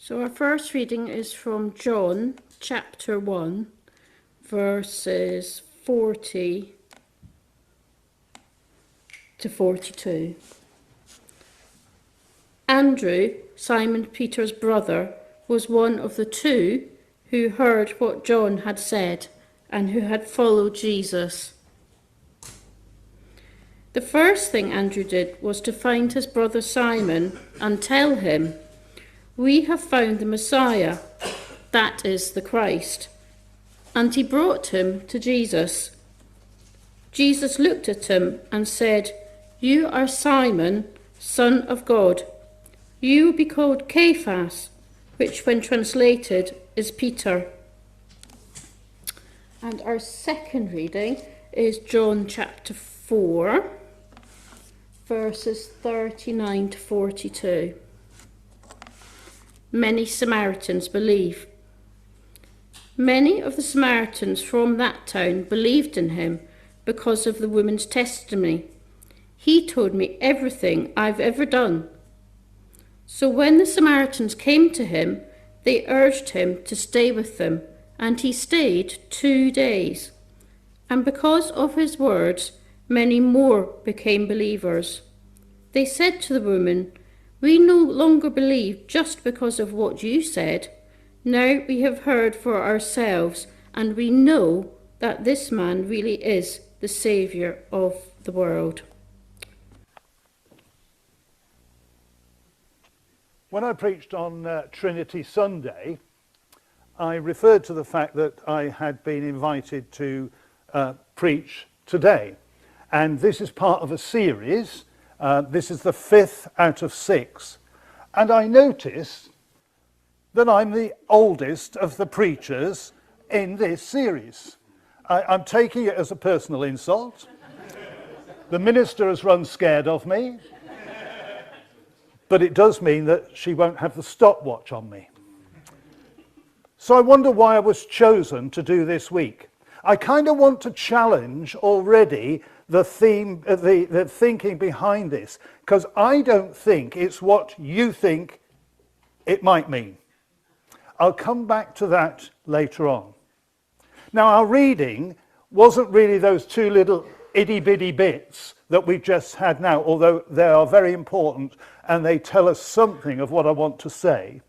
So our first reading is from John chapter 1, verses 40 to 42. Andrew, Simon Peter's brother, was one of the two who heard what John had said and who had followed Jesus. The first thing Andrew did was to find his brother Simon and tell him, "We have found the Messiah, that is the Christ." And he brought him to Jesus. Jesus looked at him and said, "You are Simon, son of God. You will be called Cephas, which when translated is Peter." And our second reading is John chapter 4, verses 39 to 42. Many Samaritans believe. Many of the Samaritans from that town believed in him because of the woman's testimony. "He told me everything I've ever done." So when the Samaritans came to him, they urged him to stay with them, and he stayed 2 days. And because of his words, many more became believers. They said to the woman, "We no longer believe just because of what you said. Now we have heard for ourselves, and we know that this man really is the Saviour of the world." When I preached on Trinity Sunday, I referred to the fact that I had been invited to preach today. And this is part of a series. This is the 5th out of 6. And I noticed that I'm the oldest of the preachers in this series. I'm taking it as a personal insult. The minister has run scared of me. But it does mean that she won't have the stopwatch on me. So I wonder why I was chosen to do this week. I kind of want to challenge already the theme, the thinking behind this, because I don't think it's what you think it might mean. I'll come back to that later on. Now, our reading wasn't really those two little itty-bitty bits that we've just had now, although they are very important and they tell us something of what I want to say.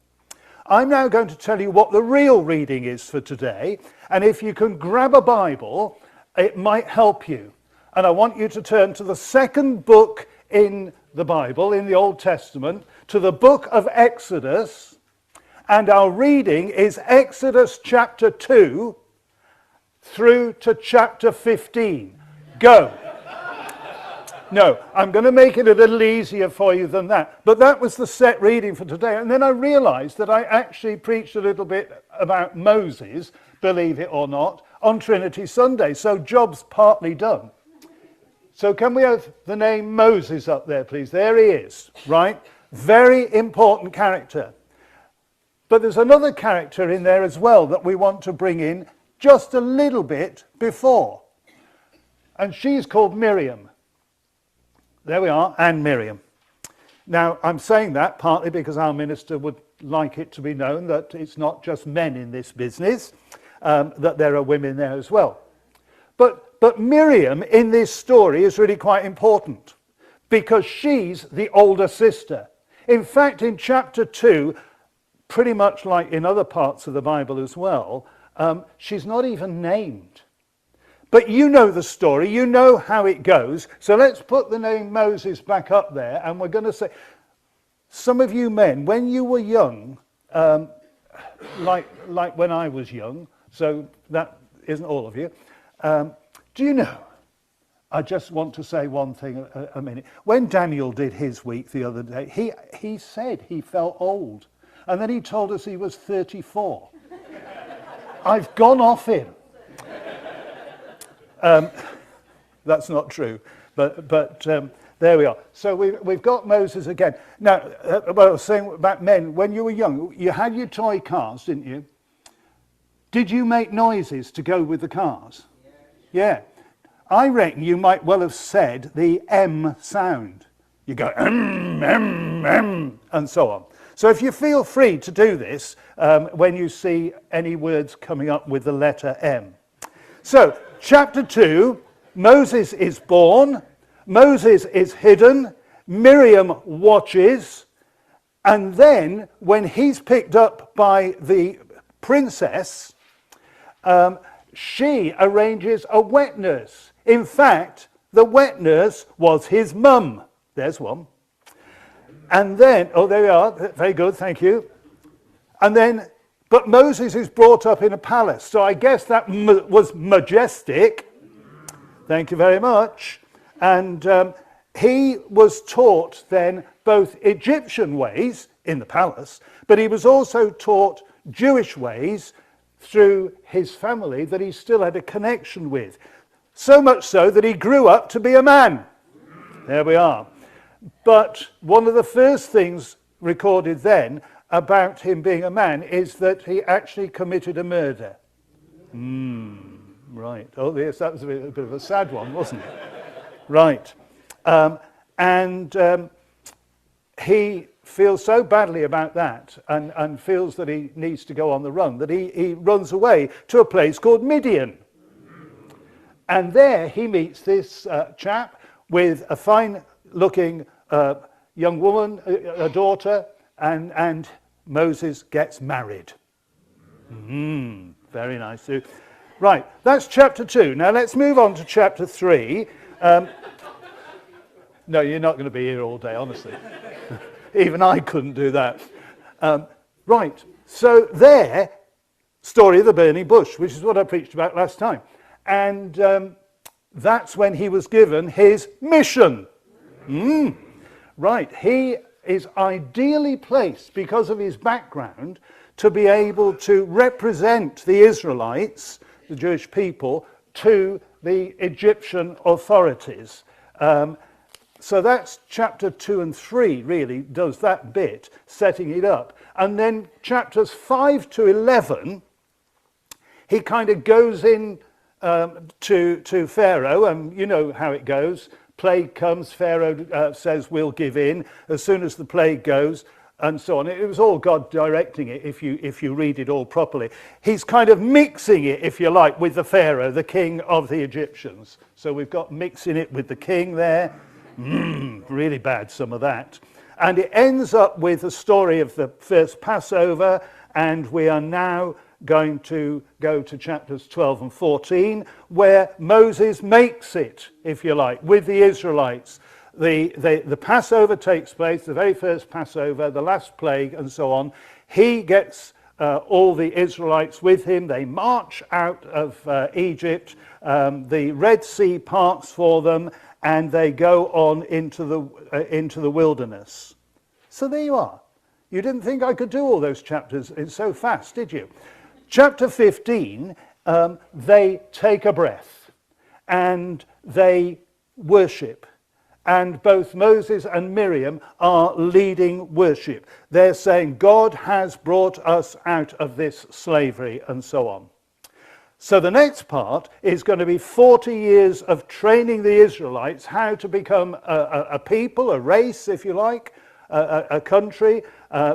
I'm now going to tell you what the real reading is for today, and if you can grab a Bible, it might help you. And I want you to turn to the second book in the Bible, in the Old Testament, to the book of Exodus, and our reading is Exodus chapter 2 through to chapter 15. Go. No, I'm going to make it a little easier for you than that. But that was the set reading for today. And then I realized that I actually preached a little bit about Moses, believe it or not, on Trinity Sunday. So job's partly done. So can we have the name Moses up there, please? There he is, right? Very important character. But there's another character in there as well that we want to bring in just a little bit before. And she's called Miriam. There we are, and Miriam. Now, I'm saying that partly because our minister would like it to be known that it's not just men in this business, that there are women there as well. But Miriam in this story is really quite important because she's the older sister. In fact, in chapter 2, pretty much like in other parts of the Bible as well, she's not even named. But you know the story, you know how it goes. So let's put the name Moses back up there, and we're going to say, some of you men, when you were young, like when I was young, so that isn't all of you, do you know, I just want to say one thing a minute. When Daniel did his week the other day, he said he felt old, and then he told us he was 34. I've gone off him. That's not true, but there we are. So we've got Moses again. Now, what I was saying about men, when you were young, you had your toy cars, didn't you? Did you make noises to go with the cars? Yeah. I reckon you might well have said the M sound. You go, and so on. So if you feel free to do this when you see any words coming up with the letter M. So, chapter 2, Moses is born, Moses is hidden, Miriam watches, and then when he's picked up by the princess, she arranges a wet nurse. In fact, the wet nurse was his mum. There's one. And then, oh, there we are. Very good, thank you. And then, but Moses is brought up in a palace. So I guess that was majestic. Thank you very much. And he was taught then both Egyptian ways in the palace, but he was also taught Jewish ways through his family that he still had a connection with. So much so that he grew up to be a man. There we are. But one of the first things recorded then about him being a man is that he actually committed a murder. Right. Oh, yes, that was a bit of a sad one, wasn't it? Right. He feels so badly about that and feels that he needs to go on the run that he runs away to a place called Midian. And there he meets this chap with a fine-looking young woman, a daughter, and Moses gets married. Very nice. Right, that's chapter 2. Now let's move on to chapter 3. No, you're not going to be here all day, honestly. Even I couldn't do that. Right, so there, story of the burning bush, which is what I preached about last time. And that's when he was given his mission. Right, he is ideally placed because of his background to be able to represent the Israelites, the Jewish people, to the Egyptian authorities. So that's chapter 2 and 3 really does that bit, setting it up. And then chapters 5 to 11, he kind of goes in to Pharaoh, and you know how it goes. Plague comes, Pharaoh says we'll give in. As soon as the plague goes, and so on. It was all God directing it if you read it all properly. He's kind of mixing it, if you like, with the Pharaoh, the king of the Egyptians. So we've got mixing it with the king there. Really bad, some of that. And it ends up with the story of the first Passover, and we are now going to go to chapters 12 and 14, where Moses makes it, if you like, with the Israelites. The Passover takes place, the very first Passover, the last plague, and so on. He gets all the Israelites with him. They march out of Egypt. The Red Sea parts for them, and they go on into the wilderness. So there you are. You didn't think I could do all those chapters so fast, did you? Chapter 15, they take a breath and they worship. And both Moses and Miriam are leading worship. They're saying, God has brought us out of this slavery, and so on. So the next part is going to be 40 years of training the Israelites how to become a people, a race, if you like, a country.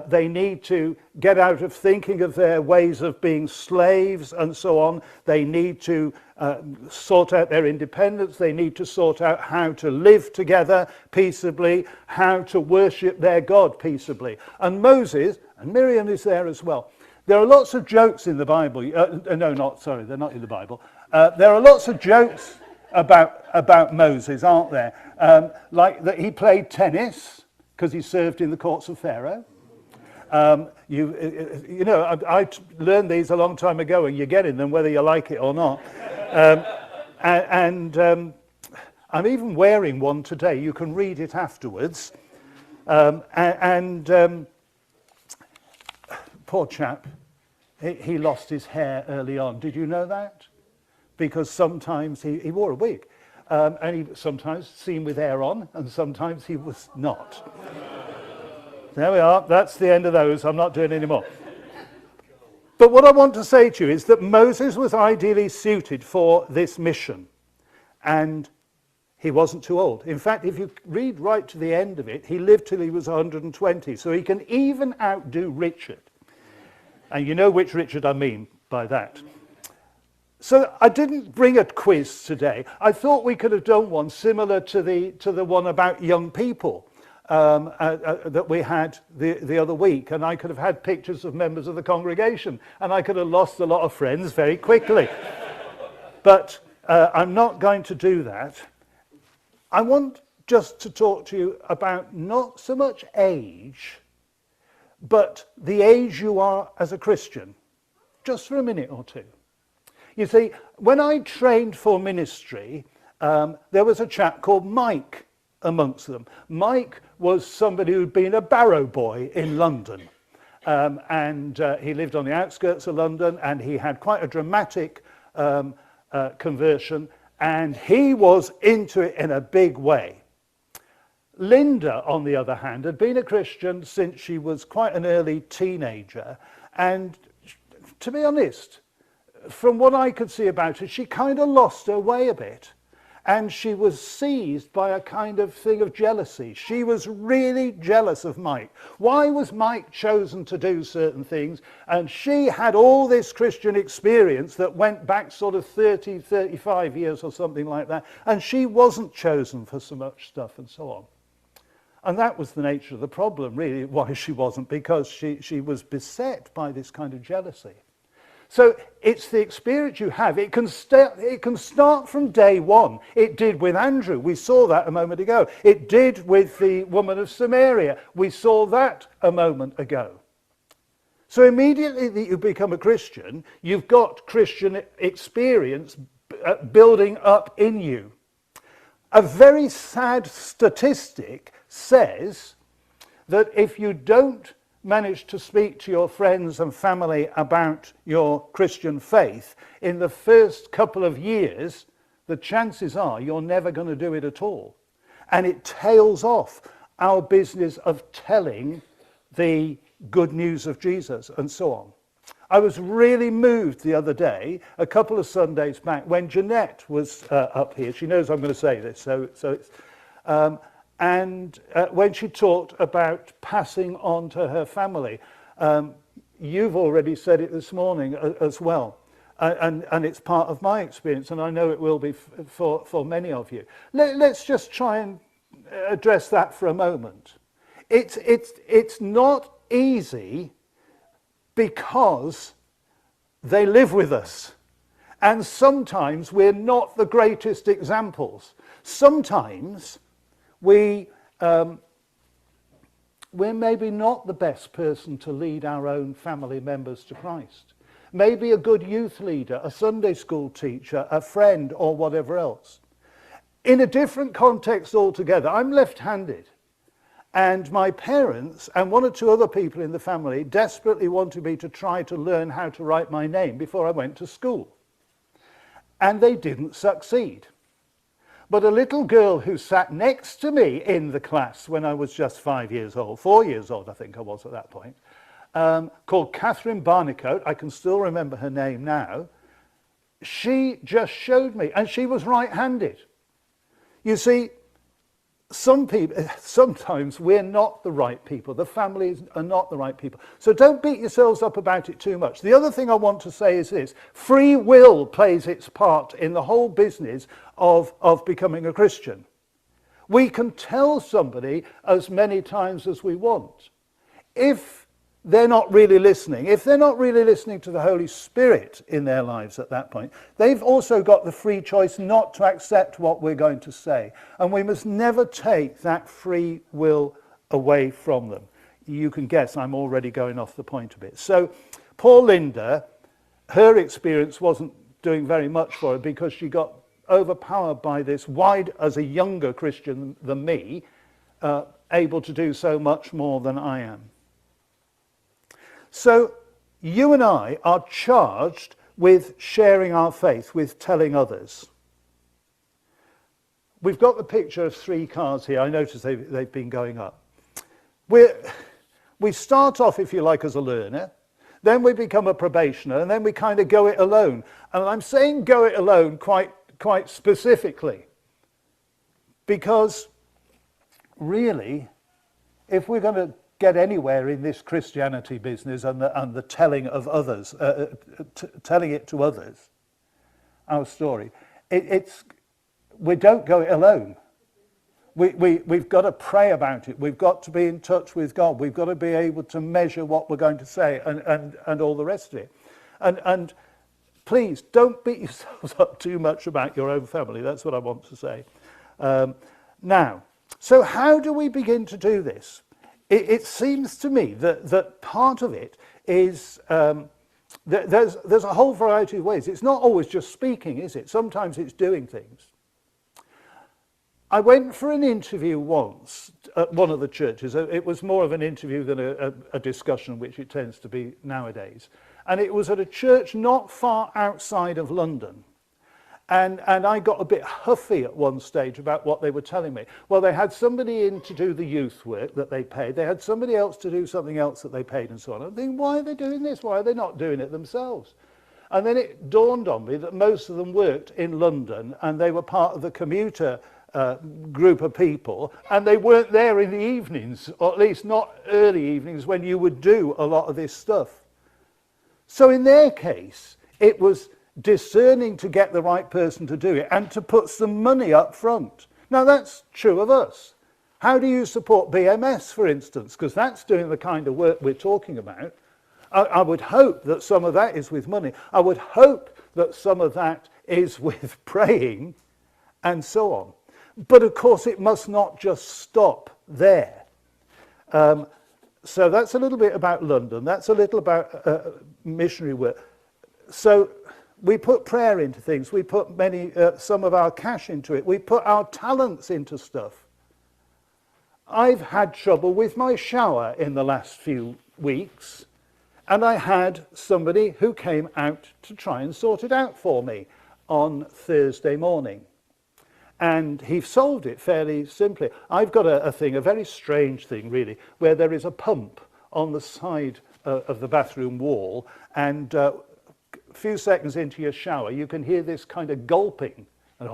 They need to get out of thinking of their ways of being slaves and so on. They need to sort out their independence. They need to sort out how to live together peaceably, how to worship their God peaceably. And Moses, and Miriam is there as well. There are lots of jokes in the Bible. They're not in the Bible. There are lots of jokes about Moses, aren't there? Like that he played tennis because he served in the courts of Pharaoh. I learned these a long time ago, and you get in them whether you like it or not. I'm even wearing one today. You can read it afterwards. Poor chap, he lost his hair early on. Did you know that? Because sometimes he wore a wig, and he sometimes seen with hair on, and sometimes he was not. There we are. That's the end of those. I'm not doing any more. But what I want to say to you is that Moses was ideally suited for this mission, and He wasn't too old. In fact, if you read right to the end of it, he lived till he was 120, so he can even outdo Richard. And you know which Richard I mean by that. So I didn't bring a quiz today. I thought we could have done one similar to the one about young people that we had the other week, and I could have had pictures of members of the congregation, and I could have lost a lot of friends very quickly. But I'm not going to do that. I want just to talk to you about not so much age, but the age you are as a Christian, just for a minute or two. You see, when I trained for ministry, there was a chap called Mike amongst them. Mike was somebody who'd been a barrow boy in London. And he lived on the outskirts of London, and he had quite a dramatic conversion, and he was into it in a big way. Linda, on the other hand, had been a Christian since she was quite an early teenager, and to be honest, from what I could see about her, she kind of lost her way a bit, and she was seized by a kind of thing of jealousy. She was really jealous of Mike. Why was Mike chosen to do certain things? And she had all this Christian experience that went back sort of 30, 35 years or something like that, and she wasn't chosen for so much stuff and so on. And that was the nature of the problem, really, why she wasn't, because she was beset by this kind of jealousy. So it's the experience you have. It can start from day one. It did with Andrew. We saw that a moment ago. It did with the woman of Samaria. We saw that a moment ago. So immediately that you become a Christian, you've got Christian experience building up in you. A very sad statistic says that if you don't manage to speak to your friends and family about your Christian faith, in the first couple of years, the chances are you're never going to do it at all. And it tails off our business of telling the good news of Jesus and so on. I was really moved the other day, a couple of Sundays back, when Jeanette was up here. She knows I'm going to say this, so it's... And when she talked about passing on to her family, you've already said it this morning as well, and it's part of my experience, and I know it will be for many of you. Let's just try and address that for a moment. It's not easy because they live with us, and sometimes we're not the greatest examples. Sometimes we're maybe not the best person to lead our own family members to Christ. Maybe a good youth leader, a Sunday school teacher, a friend, or whatever else. In a different context altogether, I'm left-handed, and my parents and one or two other people in the family desperately wanted me to try to learn how to write my name before I went to school. And they didn't succeed. But a little girl who sat next to me in the class when I was just 4 years old, I think I was at that point, called Catherine Barnicoat, I can still remember her name now, she just showed me, and she was right-handed. You see, sometimes we're not the right people. The families are not the right people. So don't beat yourselves up about it too much. The other thing I want to say is this. Free will plays its part in the whole business of becoming a Christian. We can tell somebody as many times as we want. If they're not really listening, if they're not really listening to the Holy Spirit in their lives at that point, they've also got the free choice not to accept what we're going to say. And we must never take that free will away from them. You can guess I'm already going off the point a bit. So poor Linda, her experience wasn't doing very much for her because she got overpowered by this as a younger Christian than me, able to do so much more than I am. So you and I are charged with sharing our faith, with telling others. We've got the picture of 3 cars here. I notice they've been going up. We start off, if you like, as a learner. Then we become a probationer, and then we kind of go it alone. And I'm saying go it alone quite specifically. Because really, if we're going to get anywhere in this Christianity business and the telling of others, telling it to others, our story, we don't go it alone. We've got to pray about it. We've got to be in touch with God. We've got to be able to measure what we're going to say and all the rest of it. And please, don't beat yourselves up too much about your own family. That's what I want to say. Now, so how do we begin to do this? It seems to me that part of it is there's a whole variety of ways. It's not always just speaking, is it? Sometimes it's doing things. I went for an interview once at one of the churches. It was more of an interview than a discussion, which it tends to be nowadays. And it was at a church not far outside of London. And I got a bit huffy at one stage about what they were telling me. Well, they had somebody in to do the youth work that they paid. They had somebody else to do something else that they paid and so on. I'm thinking, why are they doing this? Why are they not doing it themselves? And then it dawned on me that most of them worked in London and they were part of the commuter group of people, and they weren't there in the evenings, or at least not early evenings when you would do a lot of this stuff. So in their case, it was discerning to get the right person to do it and to put some money up front. Now that's true of us. How do you support BMS, for instance? Because that's doing the kind of work we're talking about. I would hope that some of that is with money. I would hope that some of that is with praying and so on. But of course it must not just stop there. So that's a little bit about London. That's a little about missionary work. So we put prayer into things. We put some of our cash into it. We put our talents into stuff. I've had trouble with my shower in the last few weeks, and I had somebody who came out to try and sort it out for me on Thursday morning. And he solved it fairly simply. I've got a thing, a very strange thing really, where there is a pump on the side of the bathroom wall, and a few seconds into your shower you can hear this kind of gulping and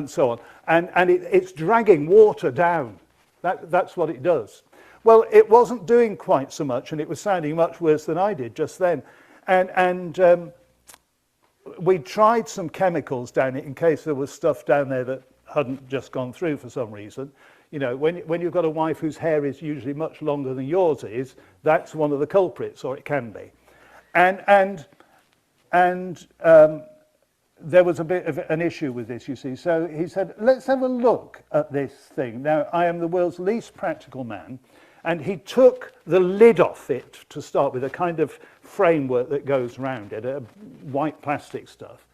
so on, and it's dragging water down. That's what it does. Well, it wasn't doing quite so much, and it was sounding much worse than I did just then, and we tried some chemicals down it in case there was stuff down there that hadn't just gone through for some reason. You know, when you've got a wife whose hair is usually much longer than yours is, that's one of the culprits, or it can be. And there was a bit of an issue with this, you see. So he said, let's have a look at this thing. Now, I am the world's least practical man, and he took the lid off it to start with, a kind of framework that goes round it, a white plastic stuff.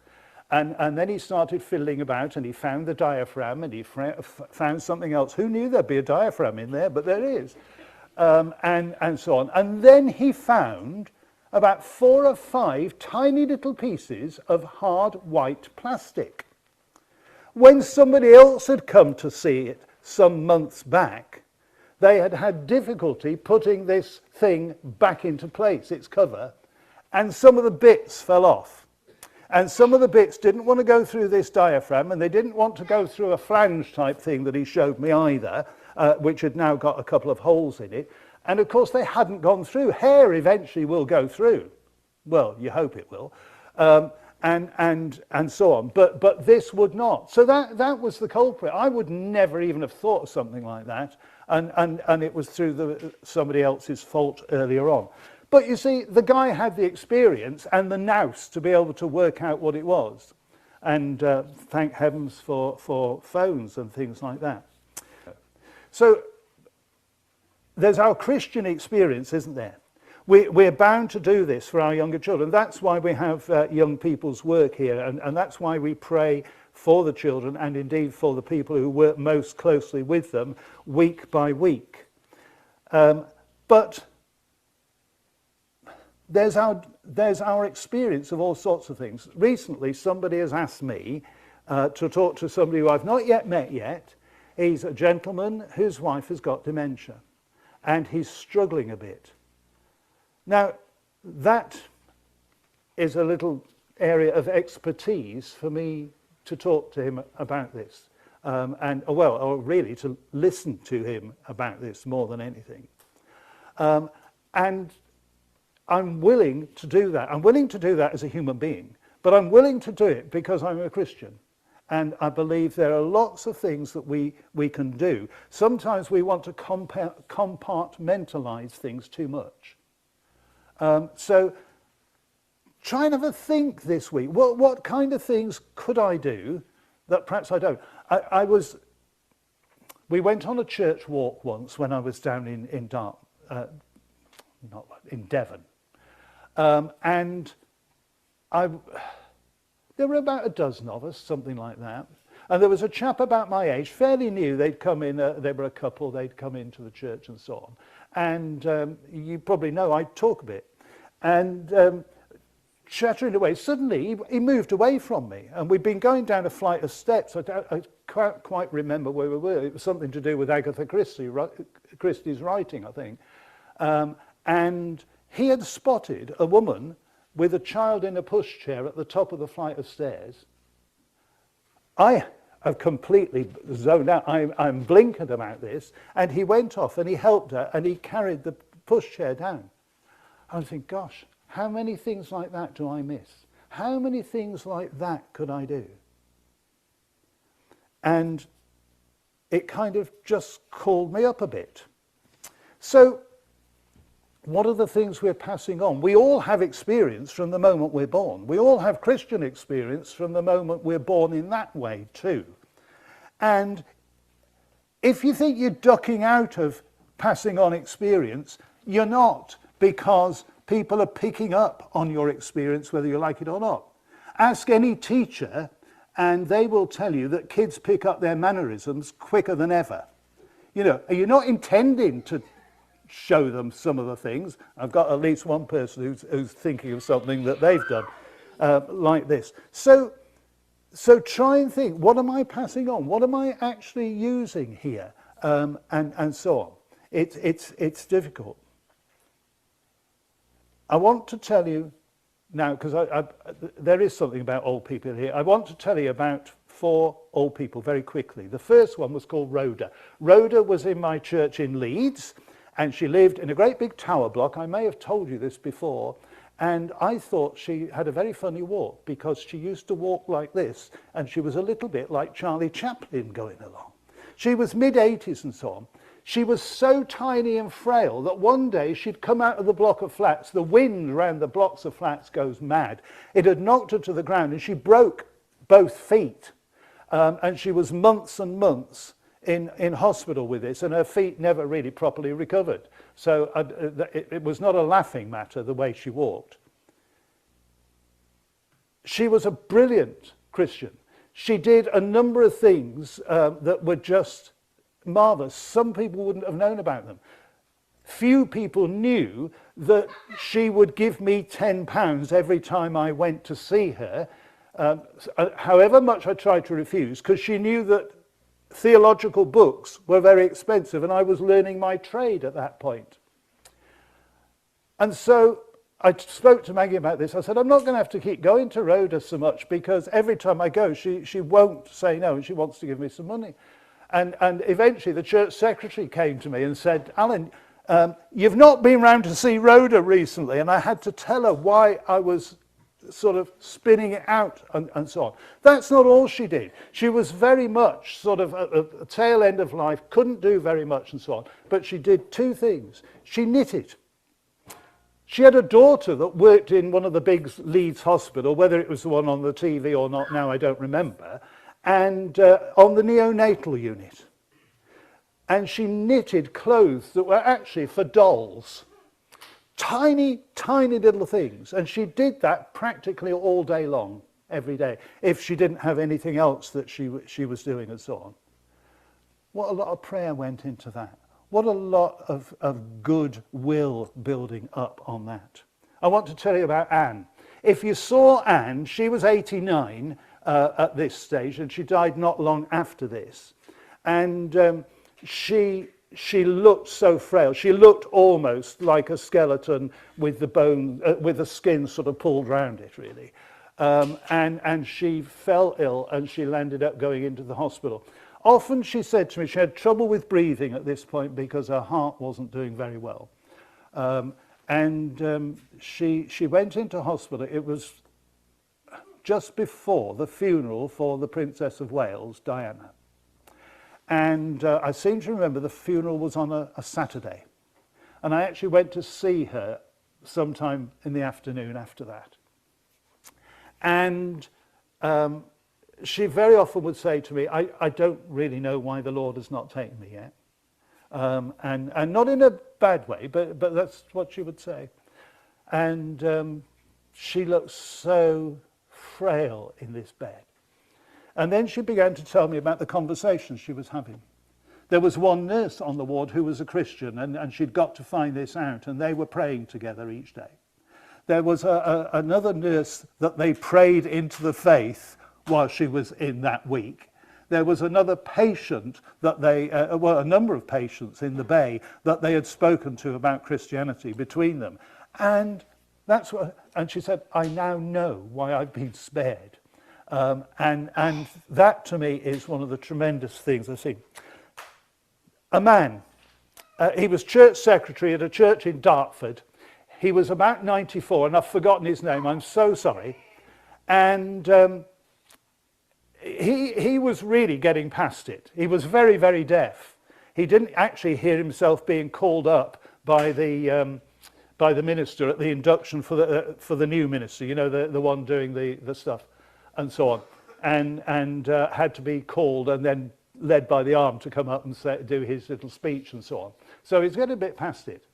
And then he started fiddling about, and he found the diaphragm, and he found something else. Who knew there'd be a diaphragm in there? But there is. And so on. And then he found about 4 or 5 tiny little pieces of hard white plastic. When somebody else had come to see it some months back, they had had difficulty putting this thing back into place, its cover, and some of the bits fell off. And some of the bits didn't want to go through this diaphragm, and they didn't want to go through a flange type thing that he showed me either, which had now got a couple of holes in it. And of course they hadn't gone through. Hair eventually will go through. Well, you hope it will. And so on. But this would not. So that was the culprit. I would never even have thought of something like that. And it was through somebody else's fault earlier on. But you see, the guy had the experience and the nous to be able to work out what it was. And thank heavens for phones and things like that. So there's our Christian experience, isn't there? We're bound to do this for our younger children. That's why we have young people's work here, and that's why we pray for the children and indeed for the people who work most closely with them week by week. But there's our experience of all sorts of things. Recently, somebody has asked me to talk to somebody who I've not yet met yet. He's a gentleman whose wife has got dementia, and he's struggling a bit. Now, that is a little area of expertise for me to talk to him about this. or really to listen to him about this more than anything. And I'm willing to do that. I'm willing to do that as a human being, but I'm willing to do it because I'm a Christian. And I believe there are lots of things that we can do. Sometimes we want to compartmentalize things too much. So try and have a think this week. What kind of things could I do that perhaps I don't? We went on a church walk once when I was down in Devon. And there were about a dozen of us, something like that. And there was a chap about my age, fairly new. They'd come in, they were a couple, they'd come into the church and so on. And you probably know I talk a bit. And chattering away, suddenly he moved away from me. And we'd been going down a flight of steps. I can't quite remember where we were. It was something to do with Agatha Christie's writing, I think. And he had spotted a woman with a child in a pushchair at the top of the flight of stairs. I have completely zoned out. I'm blinkered about this. And he went off and he helped her and he carried the pushchair down. I think, gosh, how many things like that do I miss? How many things like that could I do? And it kind of just called me up a bit. So what are the things we're passing on? We all have experience from the moment we're born. We all have Christian experience from the moment we're born in that way too. And if you think you're ducking out of passing on experience, you're not, because people are picking up on your experience whether you like it or not. Ask any teacher and they will tell you that kids pick up their mannerisms quicker than ever. You know, you're not intending to show them some of the things. I've got at least one person who's thinking of something that they've done like this. So try and think, what am I passing on? What am I actually using here? And so on. It's difficult. I want to tell you now, because there is something about old people here. I want to tell you about 4 old people very quickly. The first one was called Rhoda. Rhoda was in my church in Leeds. And she lived in a great big tower block. I may have told you this before. And I thought she had a very funny walk because she used to walk like this. And she was a little bit like Charlie Chaplin going along. She was mid-80s and so on. She was so tiny and frail that one day she'd come out of the block of flats. The wind around the blocks of flats goes mad. It had knocked her to the ground and she broke both feet. And she was months and months in hospital with this, and her feet never really properly recovered. So it was not a laughing matter the way she walked. She was a brilliant Christian. She did a number of things that were just marvelous. Some people wouldn't have known about them. Few people knew that she would give me £10 every time I went to see her, however much I tried to refuse, because she knew that theological books were very expensive and I was learning my trade at that point. And so I spoke to Maggie about this. I said, I'm not going to have to keep going to Rhoda so much because every time I go, she won't say no and she wants to give me some money. And eventually the church secretary came to me and said, Alan, you've not been round to see Rhoda recently. And I had to tell her why I was sort of spinning it out and so on. That's not all she did. She was very much sort of at the tail end of life, couldn't do very much and so on. But she did 2 things. She knitted. She had a daughter that worked in one of the big Leeds hospital, whether it was the one on the TV or not now I don't remember, and on the neonatal unit. And she knitted clothes that were actually for dolls. Tiny, tiny little things. And she did that practically all day long, every day, if she didn't have anything else that she was doing and so on. What a lot of prayer went into that. What a lot of goodwill building up on that. I want to tell you about Anne. If you saw Anne, she was 89 at this stage, and she died not long after this. And she looked so frail. She looked almost like a skeleton with the bone, with the skin sort of pulled round it, really. And she fell ill, and she ended up going into the hospital. Often she said to me, she had trouble with breathing at this point because her heart wasn't doing very well. She went into hospital. It was just before the funeral for the Princess of Wales, Diana. And I seem to remember the funeral was on a Saturday. And I actually went to see her sometime in the afternoon after that. And she very often would say to me, I don't really know why the Lord has not taken me yet. And not in a bad way, but that's what she would say. And she looked so frail in this bed. And then she began to tell me about the conversations she was having. There was one nurse on the ward who was a Christian, and she'd got to find this out, and they were praying together each day. There was another nurse that they prayed into the faith while she was in that week. There was another patient that they, a number of patients in the Bay that they had spoken to about Christianity between them. And and she said, I now know why I've been spared. And that to me is one of the tremendous things I see. A man, he was church secretary at a church in Dartford. He was about 94, and I've forgotten his name, I'm so sorry. And he was really getting past it. He was very, very deaf. He didn't actually hear himself being called up by the minister at the induction for the new minister, you know, the one doing the stuff and so on, and had to be called and then led by the arm to come up and do his little speech and so on. So he's getting a bit past it.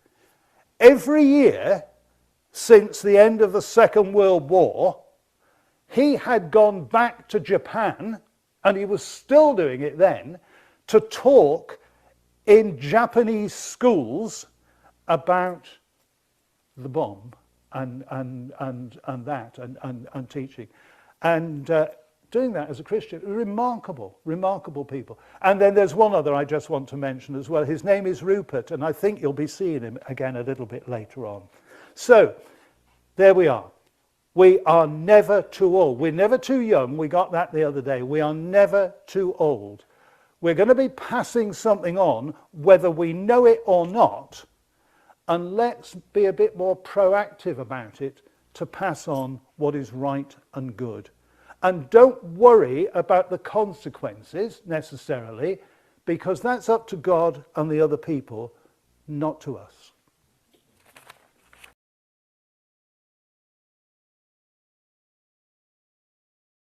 Every year since the end of the Second World War, he had gone back to Japan, and he was still doing it then, to talk in Japanese schools about the bomb and teaching. And doing that as a Christian, remarkable people. And then there's one other I just want to mention as well. His name is Rupert, and I think you'll be seeing him again a little bit later on. So, there we are. We are never too old. We're never too young. We got that the other day. We are never too old. We're going to be passing something on, whether we know it or not, and let's be a bit more proactive about it to pass on what is right and good. And don't worry about the consequences necessarily, because that's up to God and the other people, not to us.